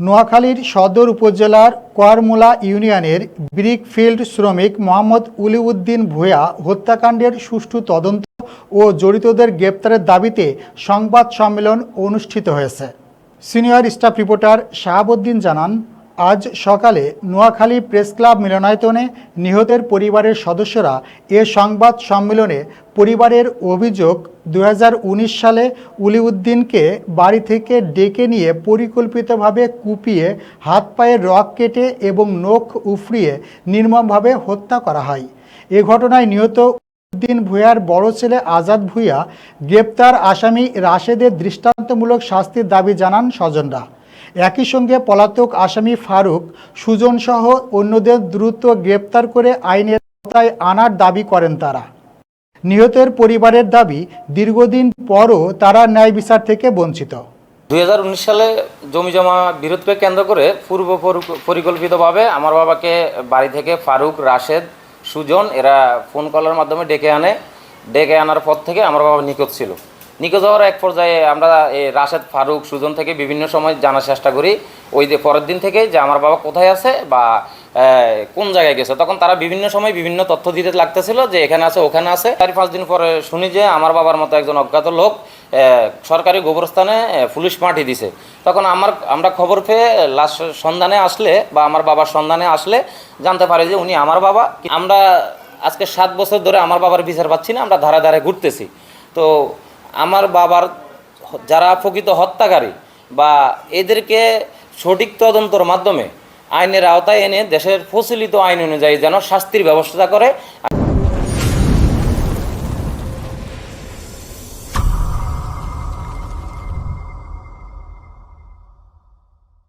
নোয়াখালীর সদর উপজেলার কোয়ারমুলা ইউনিয়নের ব্রিকফিল্ড শ্রমিক মোহাম্মদ উলিউদ্দিন ভূঁইয়া হত্যাকাণ্ডের সুষ্ঠু তদন্ত ও জড়িতদের গ্রেপ্তারের দাবিতে সংবাদ সম্মেলন অনুষ্ঠিত হয়েছে। সিনিয়র স্টাফ রিপোর্টার শাহাবুদ্দিন জানান, আজ সকালে নোয়াখালী প্রেস ক্লাব মিলনায়তনে নিহতের পরিবারের সদস্যরা এ সংবাদ সম্মেলনে পরিবারের অভিযোগ 2019 সালে উলিউদ্দিনকে বাড়ি থেকে ডেকে নিয়ে পরিকল্পিতভাবে কুপিয়ে হাত পায়ের রগ কেটে এবং নখ উফড়িয়ে নির্মমভাবে হত্যা করা হয়। এ ঘটনায় নিহত উলিউদ্দিন ভূঁইয়ার বড় ছেলে আজাদ ভূঁইয়া গ্রেপ্তার আসামি রাশেদের দৃষ্টান্তমূলক শাস্তির দাবি জানান স্বজনরা। একই সঙ্গে পলাতক আসামি ফারুক, সুজন সহ অন্যদের দ্রুত গ্রেপ্তার করে আইনের আওতায় আনার দাবি করেন তারা। নিহতের পরিবারের দাবি, দীর্ঘদিন পরও তারা ন্যায় বিচার থেকে বঞ্চিত। 2019 সালে জমিজমা বিরোধকে কেন্দ্র করে পূর্ব পরিকল্পিতভাবে আমার বাবাকে বাড়ি থেকে ফারুক, রাশেদ, সুজন এরা ফোন কলের মাধ্যমে ডেকে আনার পর থেকে আমার বাবা নিখোঁজ ছিল। নিখোঁজ হওয়ার এক পর্যায়ে আমরা রাশেদ, ফারুক, সুজন থেকে বিভিন্ন সময় জানার চেষ্টা করি ওই যে পরের দিন থেকে যে আমার বাবা কোথায় আছে বা কোন জায়গায় গেছে। তখন তারা বিভিন্ন সময় বিভিন্ন তথ্য দিতে লাগতেছিল যে এখানে আছে, ওখানে আছে। 4-5 দিন পরে শুনি যে আমার বাবার মতো একজন অজ্ঞাত লোক সরকারি গোবরস্থানে পুলিশ মাটি দিছে। তখন আমরা খবর পেয়ে লাশ সন্ধানে আসলে বা আমার বাবার সন্ধানে আসলে জানতে পারি যে উনি আমার বাবা। আমরা আজকে 7 বছর ধরে আমার বাবার বিচার পাচ্ছি না, আমরা ধারে ধারে ঘুরতেছি। তো আমার বাবার যারা প্রকৃত হত্যাকারী বা এদেরকে সঠিক তদন্তের মাধ্যমে আইনের আওতায় এনে দেশের প্রচলিত আইন অনুযায়ী যেন শাস্তির ব্যবস্থা করে।